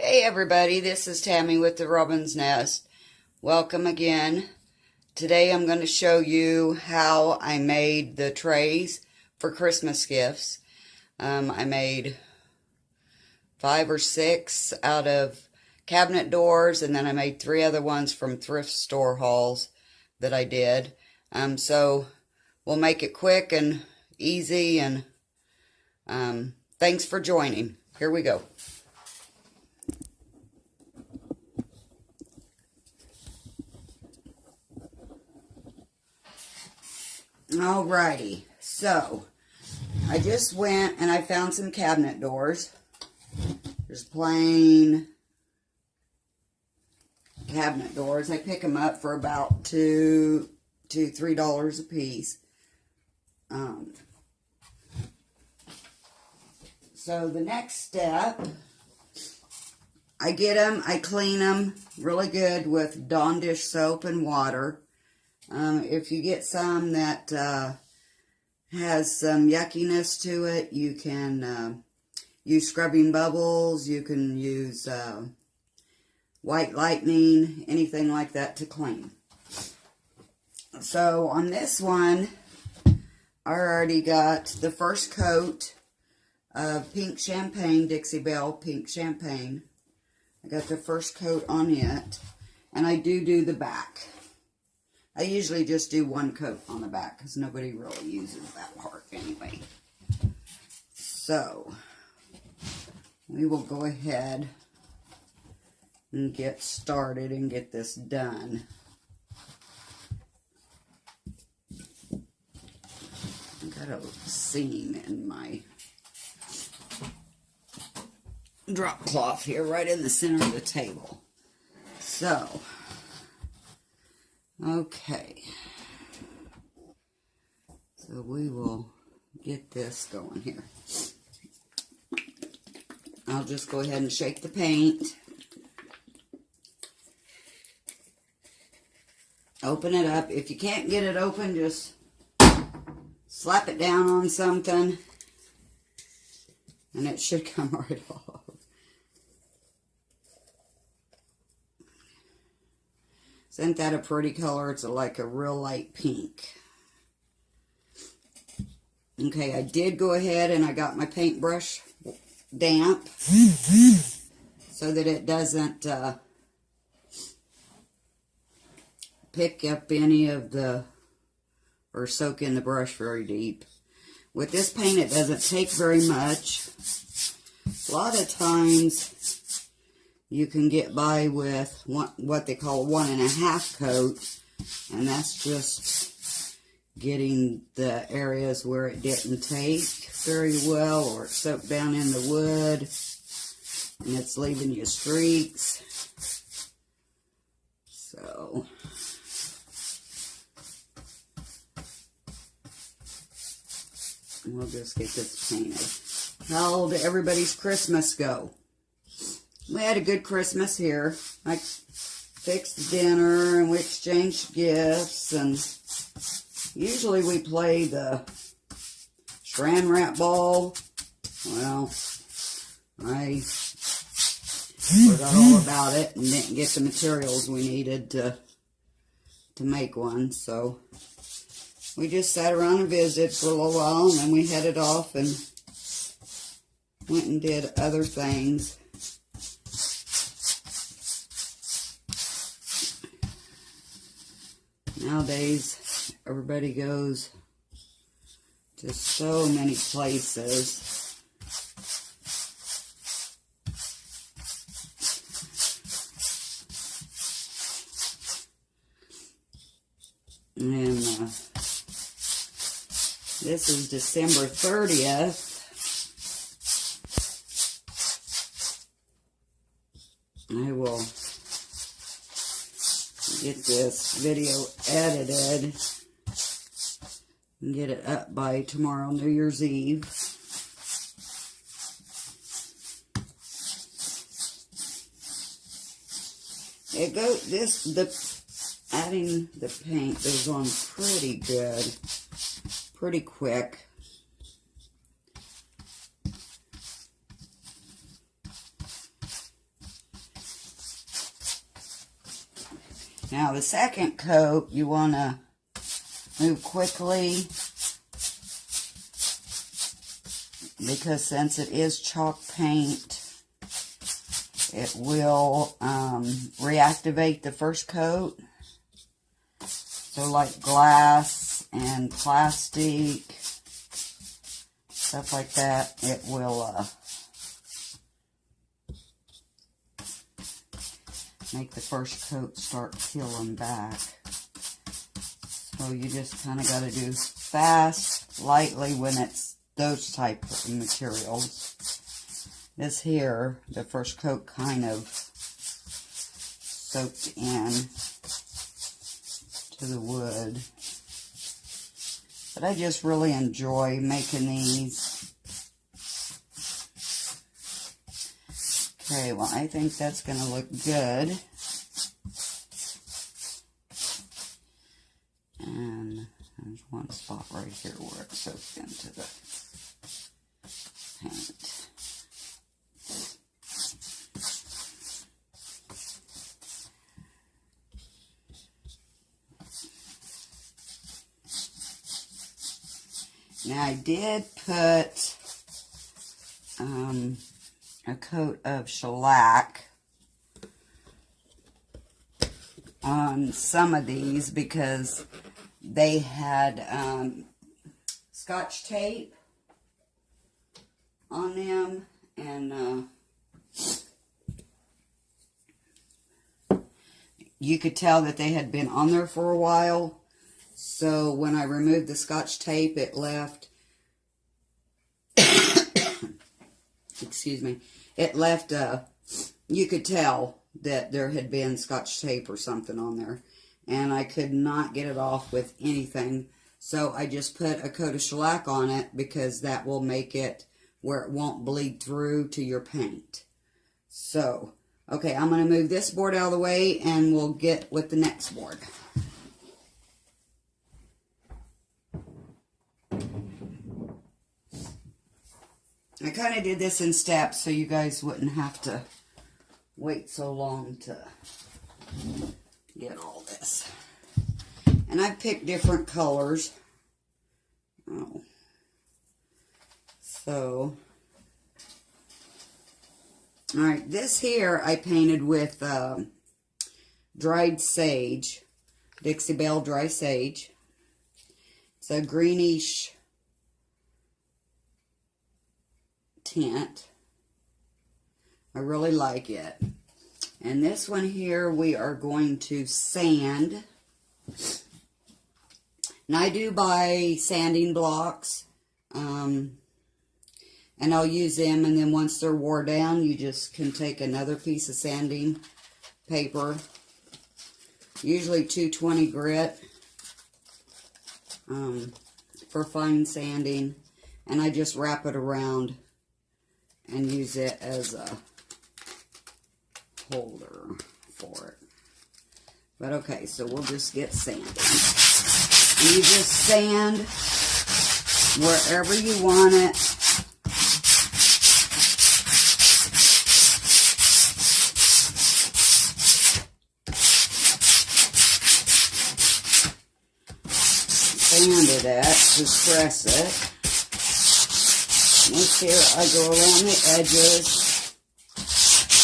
Hey everybody, this is Tammy with the Robin's Nest. Welcome again. Today I'm going to show you how I made the trays for Christmas gifts. I made 5 or 6 out of cabinet doors, and then I made 3 other ones from thrift store hauls that I did. So we'll make it quick and easy, and thanks for joining. Here we go. Alrighty, so I just went and I found some cabinet doors. Just plain cabinet doors. I pick them up for about $2 to $3 a piece. So the next step, I get them, I clean them really good with Dawn dish soap and water. If you get some that has some yuckiness to it, you can use Scrubbing Bubbles, you can use White Lightning, anything like that to clean. So on this one, I already got the first coat of Pink Champagne, Dixie Belle Pink Champagne. I got the first coat on it, and I do the back. I usually just do one coat on the back because nobody really uses that part anyway. So, we will go ahead and get started and get this done. I got a seam in my drop cloth here right in the center of the table. So, okay, so we will get this going here. I'll just go ahead and shake the paint. Open it up. If you can't get it open, just slap it down on something and it should come right off. Isn't that a pretty color? It's like a real light pink. Okay, I did go ahead and I got my paintbrush damp so that it doesn't pick up any of the, or soak in the brush very deep. With this paint, it doesn't take very much. A lot of times you can get by with what they call 1.5 coat, and that's just getting the areas where it didn't take very well, or it soaked down in the wood and it's leaving you streaks. So we'll just get this painted. How old did everybody's Christmas go? We had a good Christmas here. I fixed dinner and we exchanged gifts, and usually we play the Saran Wrap Ball. Well, I forgot all about it and didn't get the materials we needed to make one, so we just sat around and visited for a little while, and then we headed off and went and did other things. Nowadays, everybody goes to so many places. And this is December 30th. I will get this video edited and get it up by tomorrow, New Year's Eve. Adding the paint goes on pretty good, pretty quick. Now the second coat, you want to move quickly, because since it is chalk paint, it will reactivate the first coat. So like glass and plastic, stuff like that, it will make the first coat start peeling back. So you just kind of got to do fast, lightly when it's those type of materials. This here, the first coat kind of soaked in to the wood. But I just really enjoy making these. Okay, well, I think that's going to look good. And there's one spot right here where it soaked into the paint. Now I did put a coat of shellac on some of these because they had Scotch tape on them, and you could tell that they had been on there for a while. So when I removed the Scotch tape, it left, excuse me, it left, you could tell that there had been Scotch tape or something on there. And I could not get it off with anything. So I just put a coat of shellac on it because that will make it where it won't bleed through to your paint. So, okay, I'm going to move this board out of the way and we'll get with the next board. I kind of did this in steps so you guys wouldn't have to wait so long to get all this. And I picked different colors. Oh. So, alright, this here I painted with dried sage, Dixie Belle Dry Sage. It's a greenish tint. I really like it. And this one here we are going to sand. And I do buy sanding blocks. And I'll use them, and then once they're wore down, you just can take another piece of sanding paper. Usually 220 grit for fine sanding. And I just wrap it around and use it as a holder for it. But okay, so we'll just get sanding. And you just sand wherever you want it. Sanded at to press it. This here I go around the edges.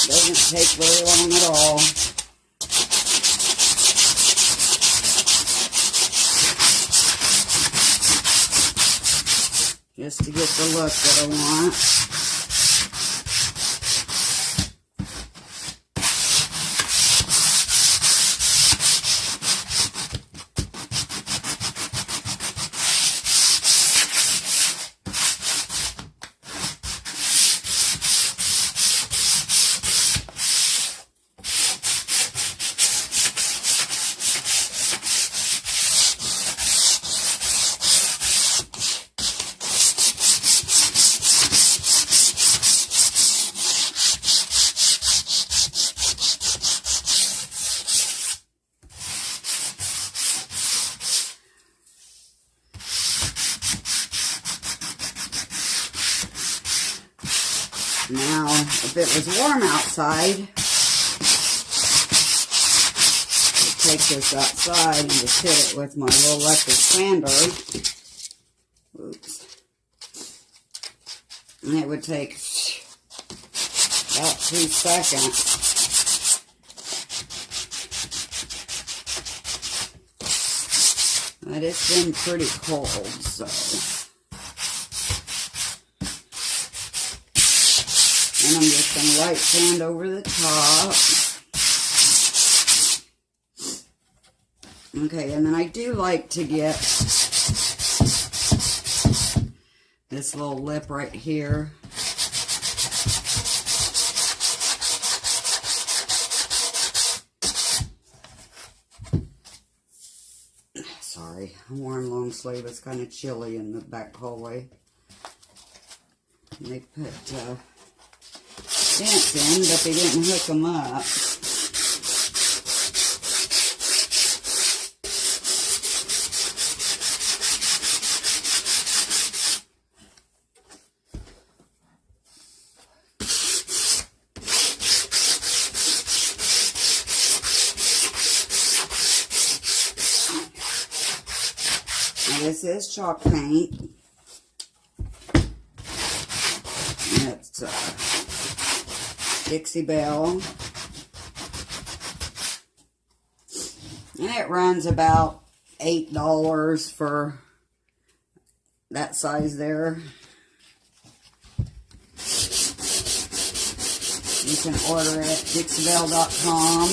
Doesn't take very long at all. Just to get the look that I want. Now, if it was warm outside, take take this outside and just hit it with my little electric sander. Oops. And it would take about 2 seconds. But it's been pretty cold, so. And I'm just going to light sand over the top. Okay, and then I do like to get this little lip right here. Sorry, I'm wearing long sleeve. It's kind of chilly in the back hallway. And they put vents in, but they didn't hook them up. This is chalk paint. And it's Dixie Belle. And it runs about $8 for that size there. You can order it at DixieBelle.com.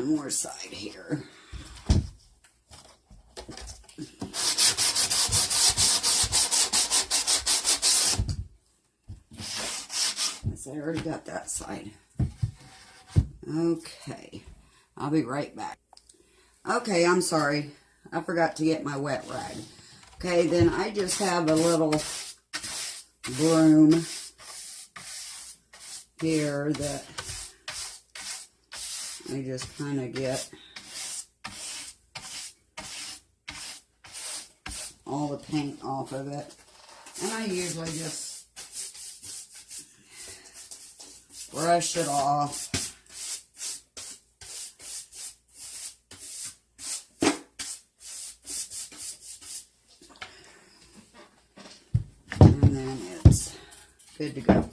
More side here. I already got that side. Okay, I'll be right back. Okay, I'm sorry. I forgot to get my wet rag. Okay, then I just have a little broom here that I just kind of get all the paint off of it. And I usually just brush it off. And then it's good to go.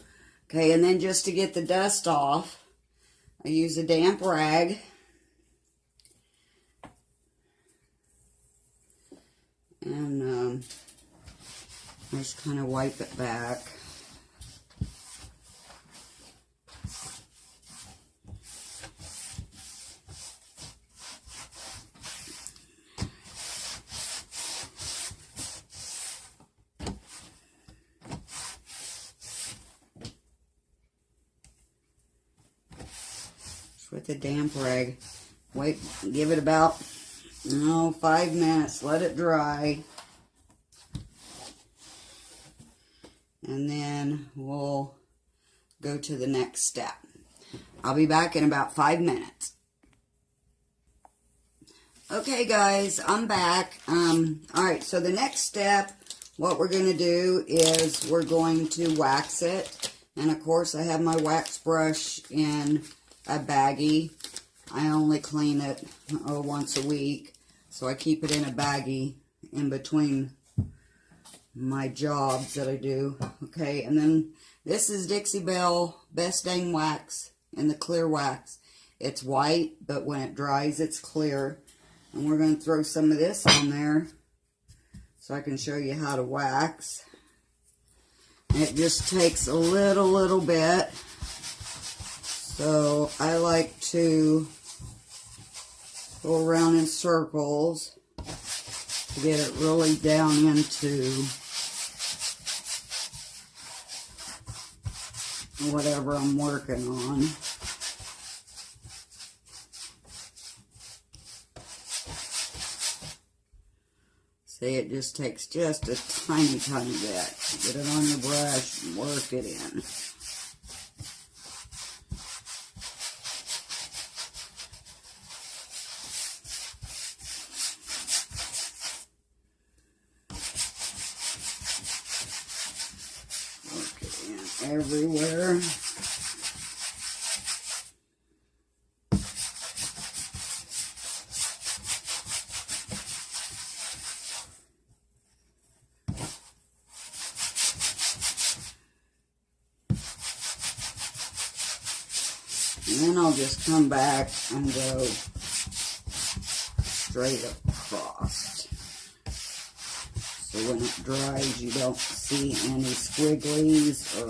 Okay, and then just to get the dust off, I use a damp rag. And I just kind of wipe it back. With a damp rag. Wait, give it about 5 minutes. Let it dry. And then we'll go to the next step. I'll be back in about 5 minutes. Okay guys, I'm back. Alright, so the next step, what we're going to do is we're going to wax it. And of course I have my wax brush in a baggie. I only clean it once a week, so I keep it in a baggie in between my jobs that I do. Okay, and then this is Dixie Belle Best Dang Wax in the clear wax. It's white, but when it dries, it's clear. And we're going to throw some of this on there so I can show you how to wax. It just takes a little bit. So I like to go around in circles to get it really down into whatever I'm working on. See, it just takes just a tiny bit. Get it on your brush and work it in. everywhere. And then I'll just come back and go straight across. So when it dries, you don't see any squigglies or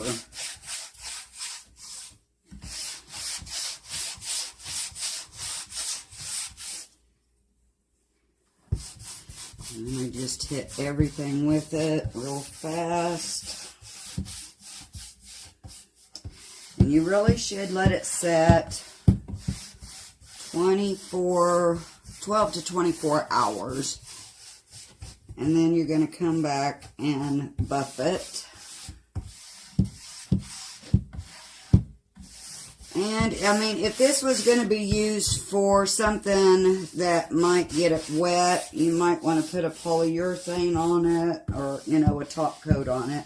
and I just hit everything with it real fast. And you really should let it set 12 to 24 hours. And then you're going to come back and buff it. And, I mean, if this was going to be used for something that might get it wet, you might want to put a polyurethane on it or, you know, a top coat on it.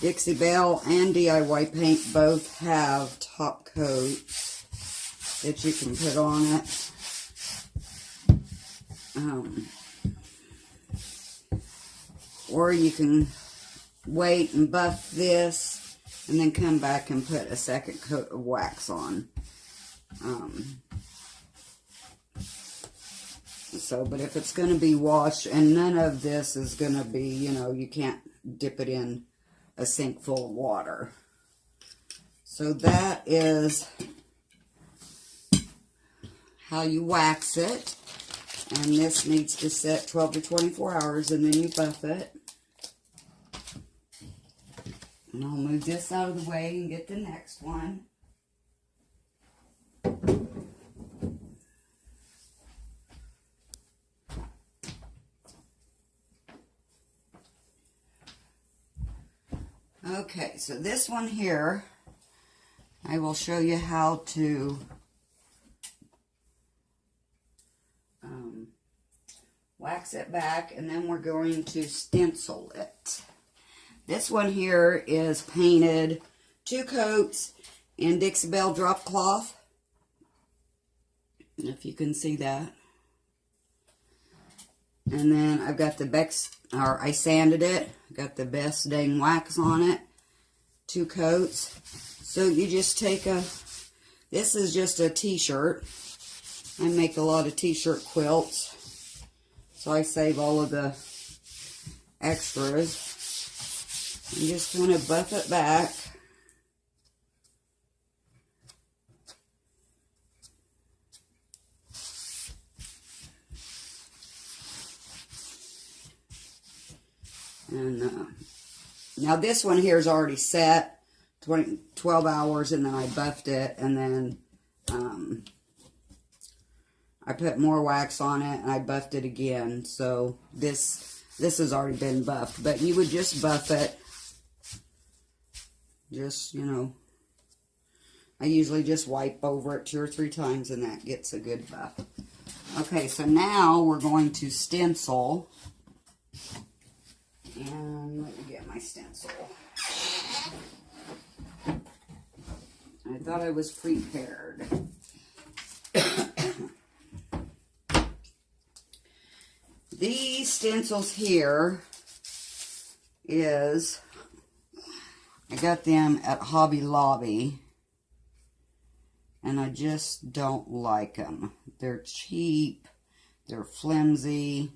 Dixie Belle and DIY Paint both have top coats that you can put on it. Or you can wait and buff this and then come back and put a second coat of wax on. But if it's going to be washed, and none of this is going to be, you know, you can't dip it in a sink full of water. So that is how you wax it. And this needs to set 12 to 24 hours, and then you buff it. And I'll move this out of the way and get the next one. Okay, so this one here, I will show you how to wax it back, and then we're going to stencil it. This one here is painted 2 coats in Dixie Belle drop cloth, if you can see that. And then I've got the Bex, or I sanded it, got the Best Dang Wax on it, 2 coats. So you just take this is just a t-shirt. I make a lot of t-shirt quilts, so I save all of the extras. I'm just going to buff it back. And now this one here is already set 12 hours, and then I buffed it, and then I put more wax on it, and I buffed it again. So this has already been buffed, but you would just buff it. Just, you know, I usually just wipe over it 2 or 3 times, and that gets a good buff. Okay, so now we're going to stencil. And let me get my stencil. I thought I was prepared. These stencils here I got them at Hobby Lobby, and I just don't like them. They're cheap, they're flimsy.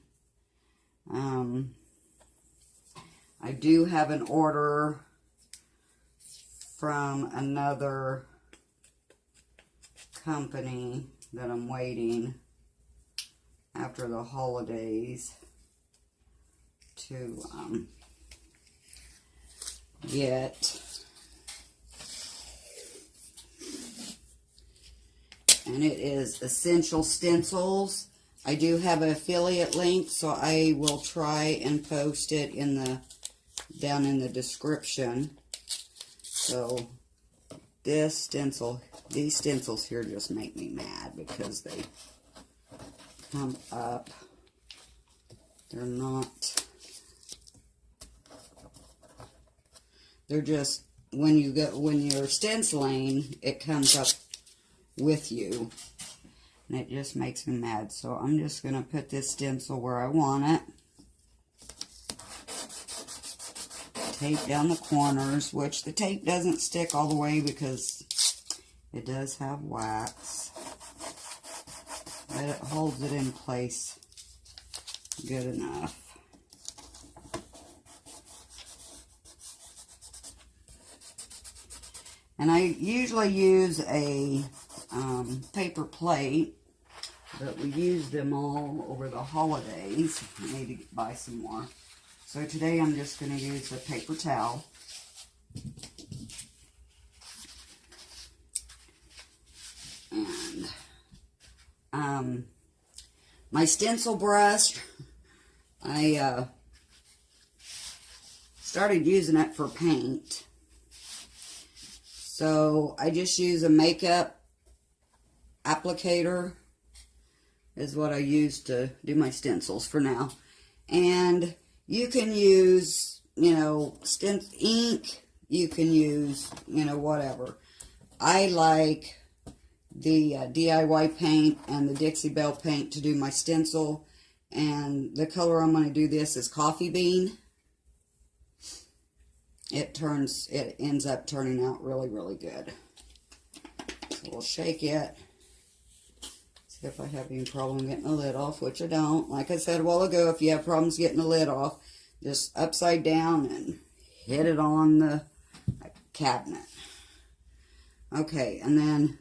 I do have an order from another company that I'm waiting after the holidays to get. And it is Essential Stencils. I do have an affiliate link, so I will try and post it in the down in the description. So these stencils here just make me mad because they come up. They're not They're just, when you're stenciling, it comes up with you. And it just makes me mad. So I'm just going to put this stencil where I want it. Tape down the corners, which the tape doesn't stick all the way because it does have wax. But it holds it in place good enough. And I usually use a paper plate, but we use them all over the holidays. I need to buy some more. So today I'm just going to use a paper towel. And my stencil brush, I started using it for paint. So I just use a makeup applicator is what I use to do my stencils for now. And you can use, you know, ink. You can use, you know, whatever. I like the DIY paint and the Dixie Belle paint to do my stencil. And the color I'm going to do this is Coffee Bean. It ends up turning out really, really good. So we'll shake it. See if I have any problem getting the lid off, which I don't. Like I said a while ago, if you have problems getting the lid off, just upside down and hit it on the cabinet. Okay, and then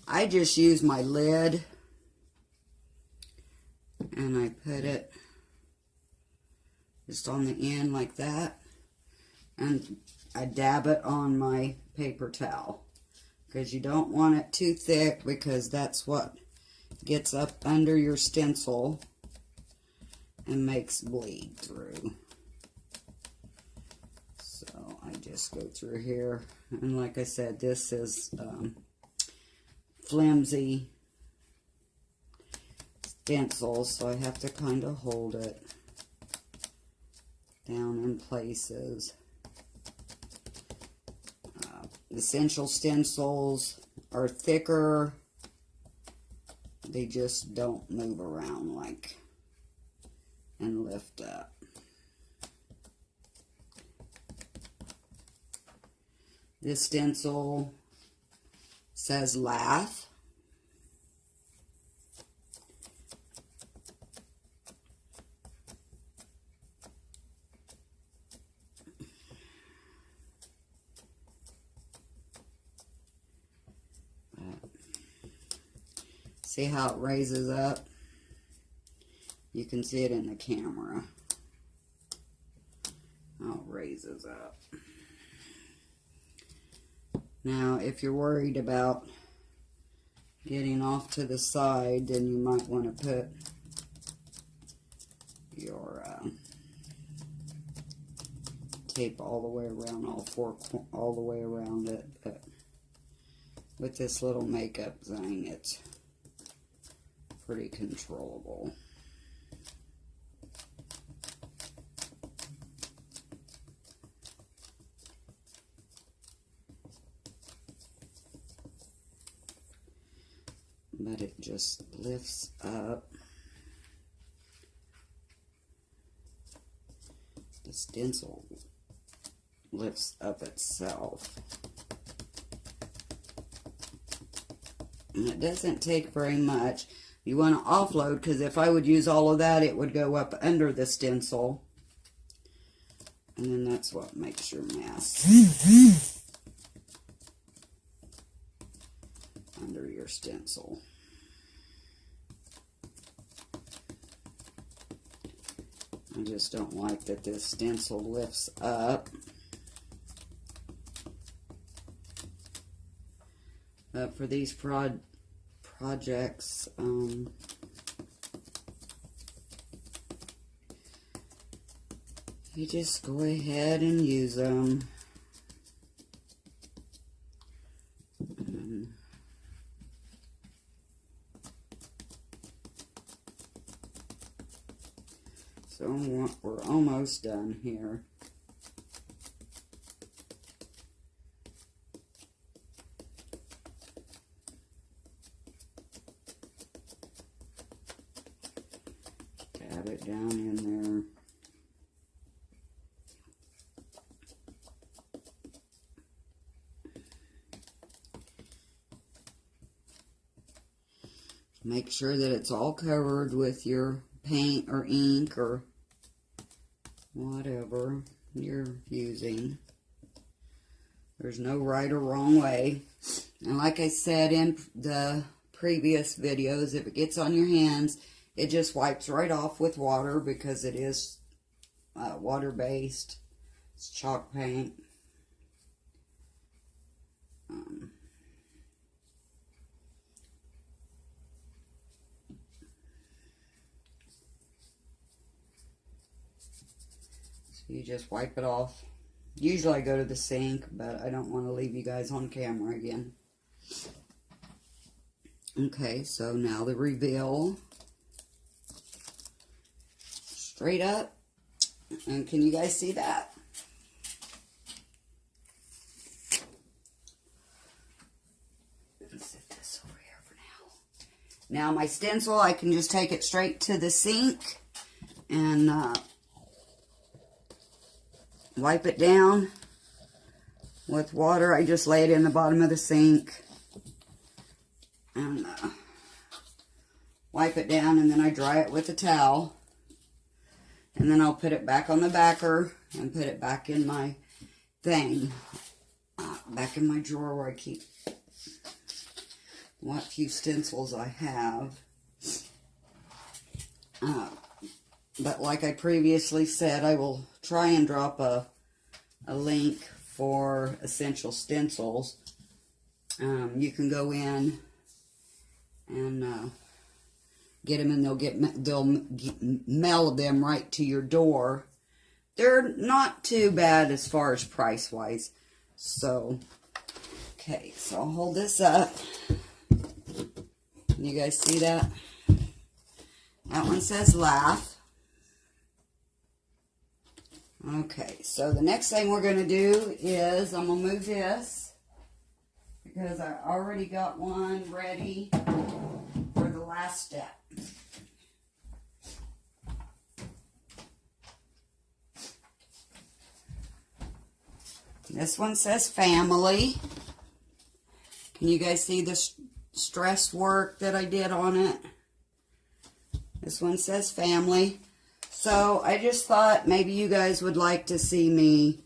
I just use my lid and I put it just on the end like that. And I dab it on my paper towel because you don't want it too thick because that's what gets up under your stencil and makes bleed through. So I just go through here, and like I said, this is flimsy stencil, so I have to kind of hold it down in places. Essential stencils are thicker. They just don't move around like and lift up. This stencil says laugh. See how it raises up? You can see it in the camera. How it raises up. Now, if you're worried about getting off to the side, then you might want to put your tape all the way around, all the way around it. But with this little makeup thing, it's pretty controllable. But it just lifts up. The stencil lifts up itself. And it doesn't take very much. You want to offload, because if I would use all of that, it would go up under the stencil. And then that's what makes your mess. Under your stencil. I just don't like that this stencil lifts up. But for these projects, you just go ahead and use them. So we're almost done here. Pat it down in there. Make sure that it's all covered with your paint or ink or whatever you're using. There's no right or wrong way. And like I said in the previous videos, if it gets on your hands, it just wipes right off with water because it is water-based. It's chalk paint. You just wipe it off. Usually I go to the sink, but I don't want to leave you guys on camera again. Okay, so now the reveal. Straight up. And can you guys see that? Set this over here for now. Now my stencil, I can just take it straight to the sink and wipe it down with water. I just lay it in the bottom of the sink and wipe it down, and then I dry it with a towel, and then I'll put it back on the backer and put it back in my thing, back in my drawer where I keep what few stencils I have. But like I previously said, I will try and drop a link for Essential Stencils. You can go in and get them, and they'll mail them right to your door. They're not too bad as far as price wise. So, okay, so I'll hold this up. Can you guys see that? That one says Laugh. Okay, so the next thing we're going to do is I'm going to move this because I already got one ready for the last step. This one says Family. Can you guys see the stress work that I did on it? This one says Family. So I just thought maybe you guys would like to see me.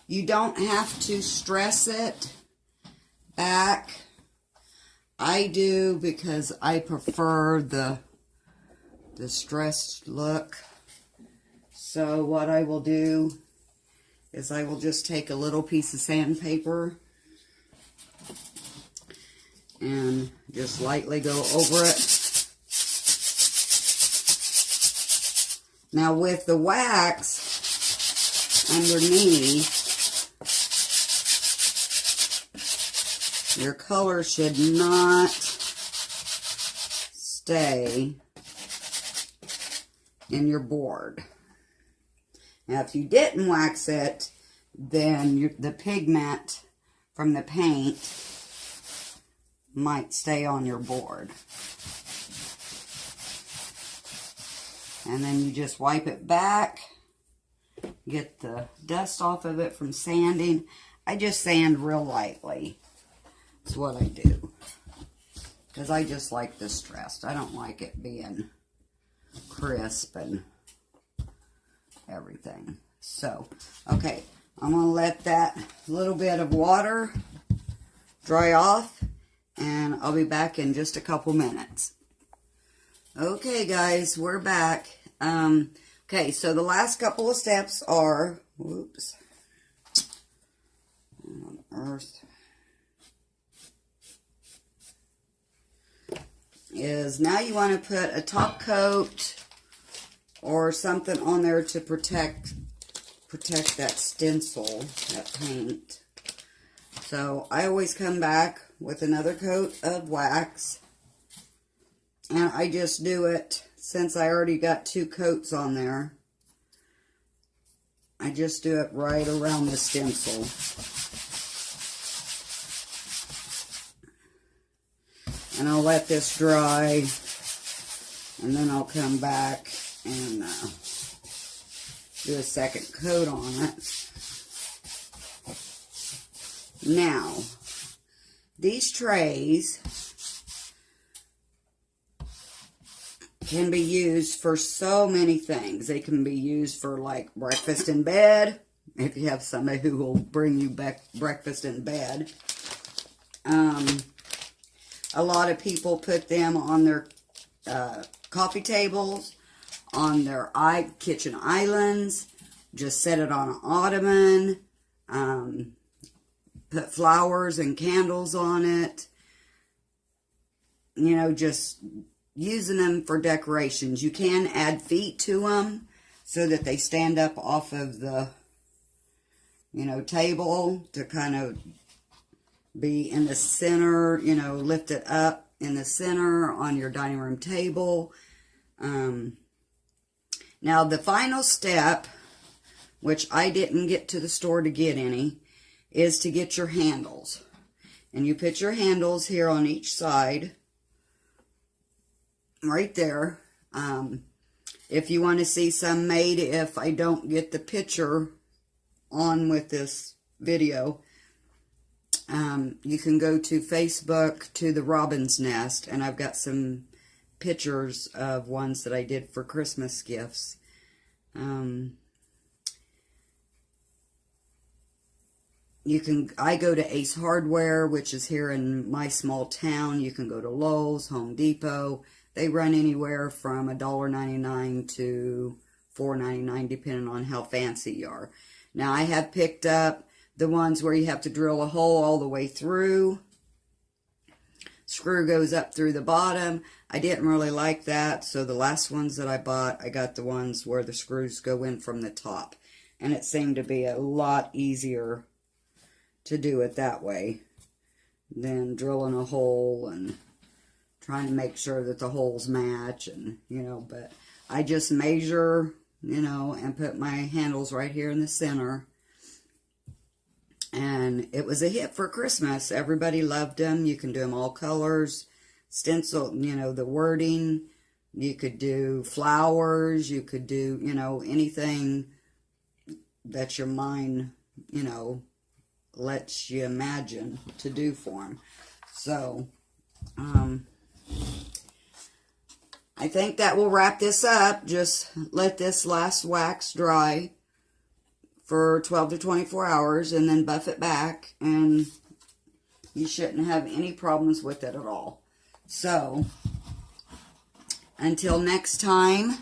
You don't have to stress it back. I do because I prefer the stressed look. So what I will do is I will just take a little piece of sandpaper and just lightly go over it. Now with the wax underneath, your color should not stay in your board. Now if you didn't wax it, then the pigment from the paint might stay on your board. And then you just wipe it back, get the dust off of it from sanding. I just sand real lightly. That's what I do. Because I just like this stressed. I don't like it being crisp and everything. So, okay, I'm going to let that little bit of water dry off, and I'll be back in just a couple minutes. Okay, guys, we're back. Okay, so the last couple of steps are, whoops, on earth, is now you want to put a top coat or something on there to protect that stencil, that paint. So I always come back with another coat of wax. And I just do it, since I already got 2 coats on there, I just do it right around the stencil. And I'll let this dry And then I'll come back and do a second coat on it. Now, these trays can be used for so many things. They can be used for like breakfast in bed, if you have somebody who will bring you back breakfast in bed. A lot of people put them on their coffee tables, on their kitchen islands, just set it on an ottoman, put flowers and candles on it, you know, just using them for decorations. You can add feet to them so that they stand up off of the, you know, table to kind of be in the center, you know, lift it up in the center on your dining room table. Now, the final step, which I didn't get to the store to get any, is to get your handles. And you put your handles here on each side, right there. If you want to see some made, if I don't get the picture on with this video, you can go to Facebook to the Robin's Nest, and I've got some pictures of ones that I did for Christmas gifts. I go to Ace Hardware, which is here in my small town. You can go to Lowe's, Home Depot. They run anywhere from $1.99 to $4.99, depending on how fancy you are. Now, I have picked up the ones where you have to drill a hole all the way through. Screw goes up through the bottom. I didn't really like that, so the last ones that I bought, I got the ones where the screws go in from the top. And it seemed to be a lot easier to do it that way than drilling a hole and trying to make sure that the holes match, and, you know, but I just measure, you know, and put my handles right here in the center. And it was a hit for Christmas. Everybody loved them. You can do them all colors, stencil, you know, the wording. You could do flowers. You could do, you know, anything that your mind, you know, lets you imagine to do for them. So, I think that will wrap this up. Just let this last wax dry for 12 to 24 hours and then buff it back, and you shouldn't have any problems with it at all. So, until next time,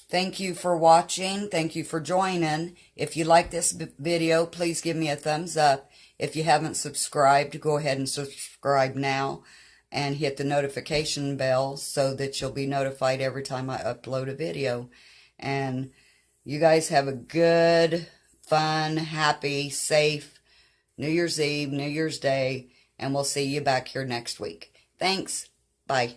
thank you for watching. Thank you for joining. If you like this video, please give me a thumbs up. If you haven't subscribed, go ahead and subscribe now and hit the notification bell so that you'll be notified every time I upload a video. And you guys have a good, fun, happy, safe New Year's Eve, New Year's Day, and we'll see you back here next week. Thanks. Bye.